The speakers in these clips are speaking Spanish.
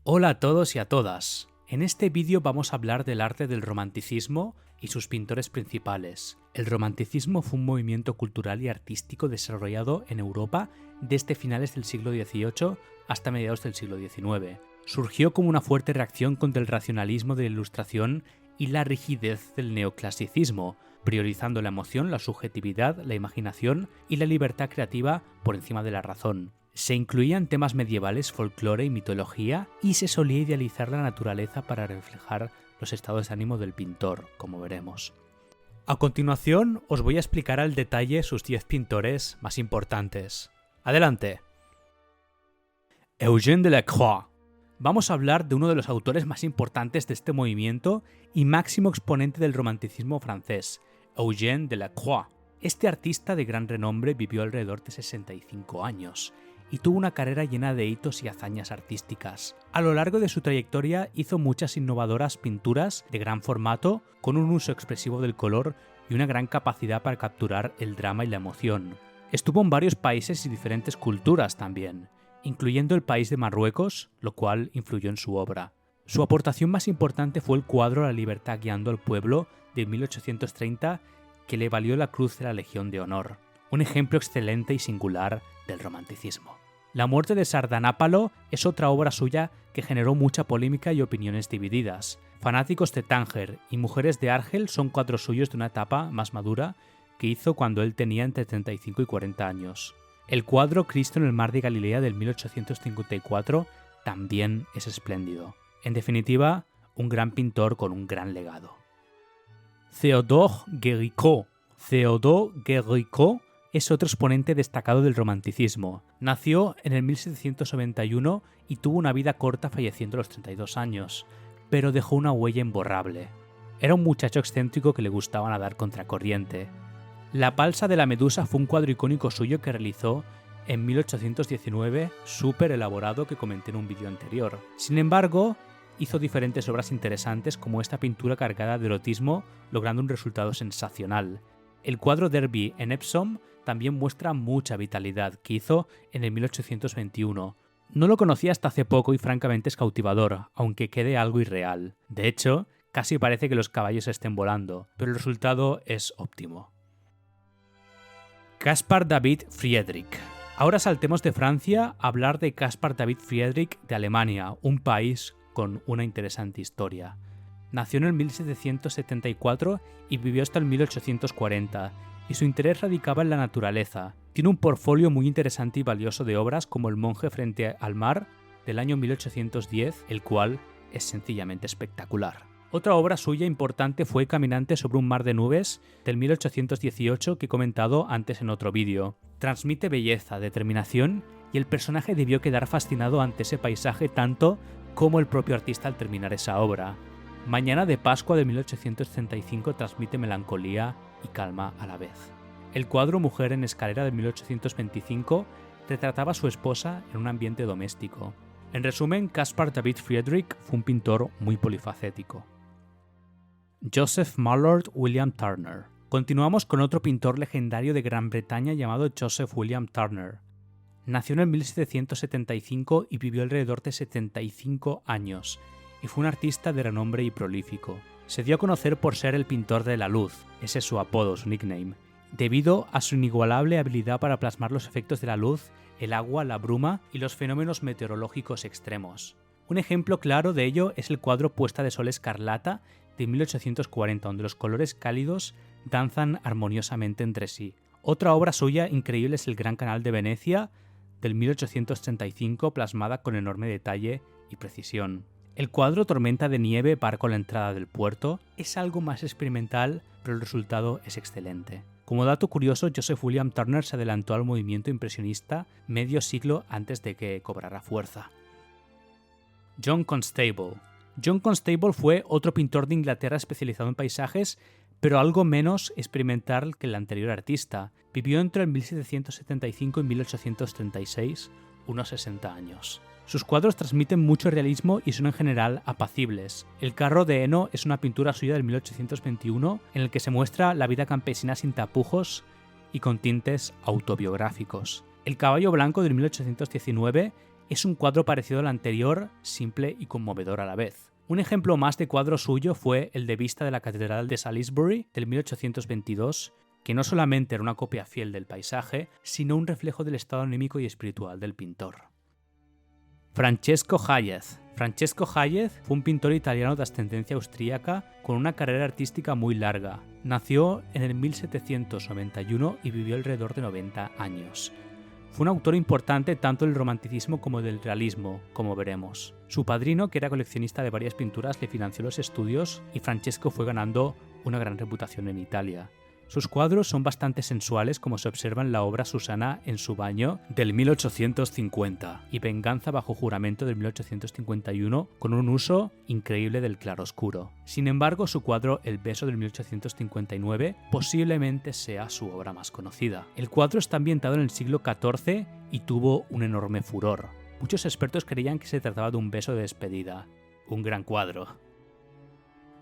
Hola a todos y a todas. En este vídeo vamos a hablar del arte del romanticismo y sus pintores principales. El romanticismo fue un movimiento cultural y artístico desarrollado en Europa desde finales del siglo XVIII hasta mediados del siglo XIX. Surgió como una fuerte reacción contra el racionalismo de la Ilustración y la rigidez del neoclasicismo, priorizando la emoción, la subjetividad, la imaginación y la libertad creativa por encima de la razón. Se incluían temas medievales, folclore y mitología, y se solía idealizar la naturaleza para reflejar los estados de ánimo del pintor, como veremos. A continuación, os voy a explicar al detalle sus 10 pintores más importantes. ¡Adelante! Eugène Delacroix. Vamos a hablar de uno de los autores más importantes de este movimiento y máximo exponente del romanticismo francés, Eugène Delacroix. Este artista de gran renombre vivió alrededor de 65 años y tuvo una carrera llena de hitos y hazañas artísticas. A lo largo de su trayectoria hizo muchas innovadoras pinturas de gran formato, con un uso expresivo del color y una gran capacidad para capturar el drama y la emoción. Estuvo en varios países y diferentes culturas también, incluyendo el país de Marruecos, lo cual influyó en su obra. Su aportación más importante fue el cuadro La libertad guiando al pueblo de 1830, que le valió la Cruz de la Legión de Honor. Un ejemplo excelente y singular del romanticismo. La muerte de Sardanápalo es otra obra suya que generó mucha polémica y opiniones divididas. Fanáticos de Tánger y Mujeres de Argel son cuadros suyos de una etapa más madura que hizo cuando él tenía entre 35 y 40 años. El cuadro Cristo en el mar de Galilea del 1854 también es espléndido. En definitiva, un gran pintor con un gran legado. Théodore Géricault. Théodore Géricault es otro exponente destacado del romanticismo. Nació en el 1791 y tuvo una vida corta, falleciendo a los 32 años, pero dejó una huella imborrable. Era un muchacho excéntrico que le gustaba nadar contracorriente. La balsa de la Medusa fue un cuadro icónico suyo que realizó en 1819, súper elaborado, que comenté en un vídeo anterior. Sin embargo, hizo diferentes obras interesantes, como esta pintura cargada de erotismo, logrando un resultado sensacional. El cuadro Derby en Epsom también muestra mucha vitalidad, que hizo en el 1821. No lo conocía hasta hace poco y francamente es cautivador, aunque quede algo irreal. De hecho, casi parece que los caballos estén volando, pero el resultado es óptimo. Caspar David Friedrich. Ahora saltemos de Francia a hablar de Caspar David Friedrich de Alemania, un país con una interesante historia. Nació en el 1774 y vivió hasta el 1840, y su interés radicaba en la naturaleza. Tiene un portfolio muy interesante y valioso de obras como El monje frente al mar, del año 1810, el cual es sencillamente espectacular. Otra obra suya importante fue Caminante sobre un mar de nubes, del 1818, que he comentado antes en otro vídeo. Transmite belleza, determinación, y el personaje debió quedar fascinado ante ese paisaje tanto como el propio artista al terminar esa obra. Mañana de Pascua de 1835 transmite melancolía y calma a la vez. El cuadro Mujer en escalera de 1825 retrataba a su esposa en un ambiente doméstico. En resumen, Caspar David Friedrich fue un pintor muy polifacético. Joseph Mallord William Turner. Continuamos con otro pintor legendario de Gran Bretaña llamado Joseph William Turner. Nació en el 1775 y vivió alrededor de 75 años, y fue un artista de renombre y prolífico. Se dio a conocer por ser el pintor de la luz, ese es su apodo, su nickname, debido a su inigualable habilidad para plasmar los efectos de la luz, el agua, la bruma y los fenómenos meteorológicos extremos. Un ejemplo claro de ello es el cuadro Puesta de Sol Escarlata de 1840, donde los colores cálidos danzan armoniosamente entre sí. Otra obra suya increíble es el Gran Canal de Venecia, del 1835, plasmada con enorme detalle y precisión. El cuadro Tormenta de nieve, barco a la entrada del puerto, es algo más experimental, pero el resultado es excelente. Como dato curioso, Joseph William Turner se adelantó al movimiento impresionista medio siglo antes de que cobrara fuerza. John Constable. John Constable fue otro pintor de Inglaterra especializado en paisajes, pero algo menos experimental que el anterior artista. Vivió entre el 1775 y 1836, unos 60 años. Sus cuadros transmiten mucho realismo y son en general apacibles. El carro de heno es una pintura suya del 1821 en el que se muestra la vida campesina sin tapujos y con tintes autobiográficos. El caballo blanco del 1819 Es un cuadro parecido al anterior, simple y conmovedor a la vez. Un ejemplo más de cuadro suyo fue el de vista de la Catedral de Salisbury del 1822, que no solamente era una copia fiel del paisaje, sino un reflejo del estado anímico y espiritual del pintor. Francesco Hayez. Francesco Hayez fue un pintor italiano de ascendencia austríaca con una carrera artística muy larga. Nació en el 1791 y vivió alrededor de 90 años. Fue un autor importante tanto del romanticismo como del realismo, como veremos. Su padrino, que era coleccionista de varias pinturas, le financió los estudios y Francesco fue ganando una gran reputación en Italia. Sus cuadros son bastante sensuales, como se observa en la obra Susana en su baño del 1850 y Venganza bajo juramento del 1851, con un uso increíble del claroscuro. Sin embargo, su cuadro El beso del 1859 posiblemente sea su obra más conocida. El cuadro está ambientado en el siglo XIV y tuvo un enorme furor. Muchos expertos creían que se trataba de un beso de despedida. Un gran cuadro.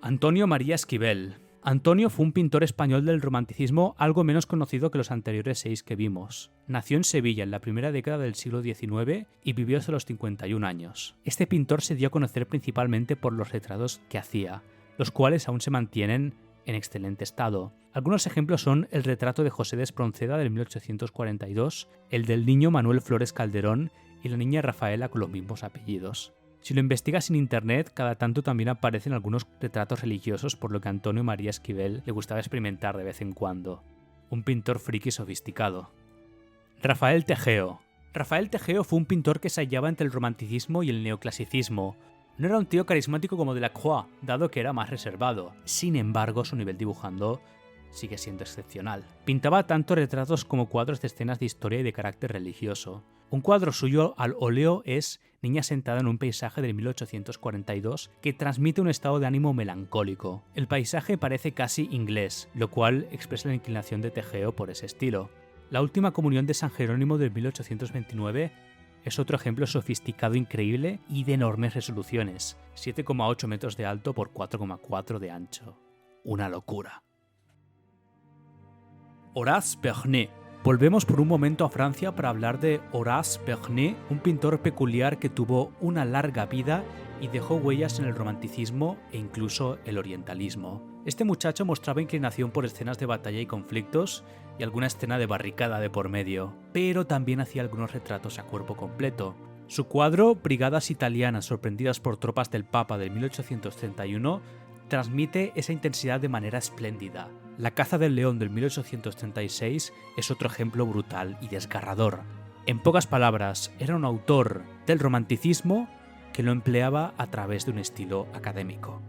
Antonio María Esquivel. Antonio fue un pintor español del romanticismo algo menos conocido que los anteriores 6 que vimos. Nació en Sevilla en la primera década del siglo XIX y vivió hasta los 51 años. Este pintor se dio a conocer principalmente por los retratos que hacía, los cuales aún se mantienen en excelente estado. Algunos ejemplos son el retrato de José de Espronceda del 1842, el del niño Manuel Flores Calderón y la niña Rafaela con los mismos apellidos. Si lo investigas en internet, cada tanto también aparecen algunos retratos religiosos, por lo que a Antonio María Esquivel le gustaba experimentar de vez en cuando. Un pintor friki sofisticado. Rafael Tejeo. Rafael Tejeo fue un pintor que se hallaba entre el romanticismo y el neoclasicismo. No era un tío carismático como Delacroix, dado que era más reservado. Sin embargo, su nivel dibujando sigue siendo excepcional. Pintaba tanto retratos como cuadros de escenas de historia y de carácter religioso. Un cuadro suyo al óleo es Niña sentada en un paisaje de 1842 que transmite un estado de ánimo melancólico. El paisaje parece casi inglés, lo cual expresa la inclinación de Tejeo por ese estilo. La última comunión de San Jerónimo de 1829 es otro ejemplo sofisticado increíble y de enormes resoluciones, 7,8 metros de alto por 4,4 de ancho. Una locura. Horace Vernet. Volvemos por un momento a Francia para hablar de Horace Vernet, un pintor peculiar que tuvo una larga vida y dejó huellas en el romanticismo e incluso el orientalismo. Este muchacho mostraba inclinación por escenas de batalla y conflictos y alguna escena de barricada de por medio, pero también hacía algunos retratos a cuerpo completo. Su cuadro, Brigadas italianas sorprendidas por tropas del Papa de 1831, transmite esa intensidad de manera espléndida. La caza del león del 1836 es otro ejemplo brutal y desgarrador. En pocas palabras, era un autor del romanticismo que lo empleaba a través de un estilo académico.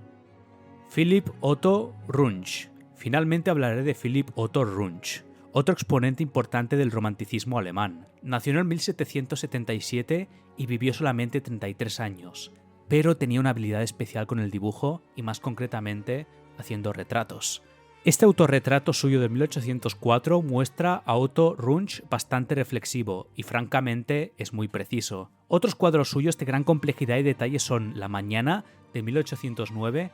Philipp Otto Runge. Finalmente hablaré de Philipp Otto Runge, otro exponente importante del romanticismo alemán. Nació en 1777 y vivió solamente 33 años, pero tenía una habilidad especial con el dibujo y más concretamente haciendo retratos. Este autorretrato suyo de 1804 muestra a Otto Runge bastante reflexivo y francamente es muy preciso. Otros cuadros suyos de gran complejidad y detalle son La mañana de 1809,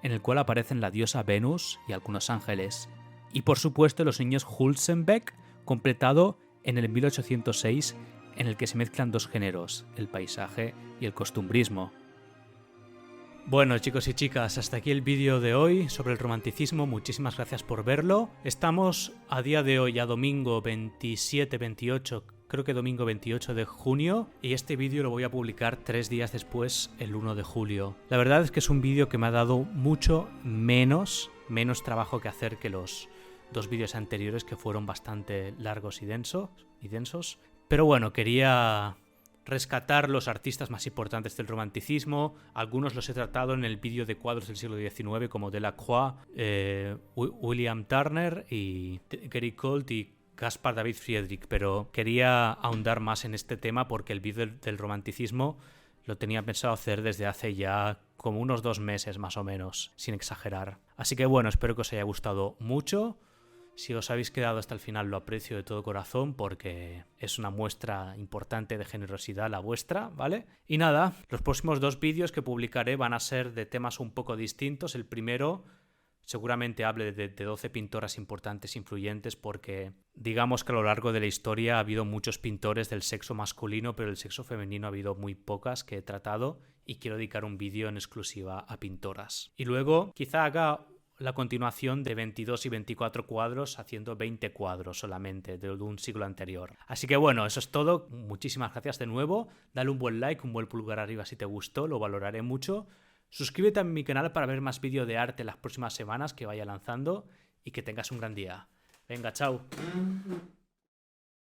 en el cual aparecen la diosa Venus y algunos ángeles, y por supuesto Los niños Hulsenbeck, completado en el 1806, en el que se mezclan dos géneros, el paisaje y el costumbrismo. Bueno, chicos y chicas, hasta aquí el vídeo de hoy sobre el romanticismo. Muchísimas gracias por verlo. Estamos a día de hoy, a domingo 27-28, creo que domingo 28 de junio, y este vídeo lo voy a publicar 3 días después, el 1 de julio. La verdad es que es un vídeo que me ha dado mucho menos trabajo que hacer que los 2 vídeos anteriores, que fueron bastante largos y densos. Pero bueno, quería rescatar los artistas más importantes del romanticismo. Algunos los he tratado en el vídeo de cuadros del siglo XIX, como Delacroix, William Turner y Gary Colt y Caspar David Friedrich, pero quería ahondar más en este tema porque el vídeo del romanticismo lo tenía pensado hacer desde hace ya como unos 2 meses más o menos, sin exagerar. Así que bueno, espero que os haya gustado mucho. Si os habéis quedado hasta el final lo aprecio de todo corazón porque es una muestra importante de generosidad la vuestra, ¿vale? Y nada, los próximos 2 vídeos que publicaré van a ser de temas un poco distintos. El primero Seguramente hable de 12 pintoras importantes, influyentes, porque digamos que a lo largo de la historia ha habido muchos pintores del sexo masculino, pero del sexo femenino ha habido muy pocas que he tratado y quiero dedicar un vídeo en exclusiva a pintoras. Y luego quizá haga la continuación de 22 y 24 cuadros haciendo 20 cuadros solamente de un siglo anterior. Así que bueno, eso es todo. Muchísimas gracias de nuevo. Dale un buen like, un buen pulgar arriba si te gustó, lo valoraré mucho. Suscríbete a mi canal para ver más vídeos de arte las próximas semanas que vaya lanzando y que tengas un gran día. Venga, chao.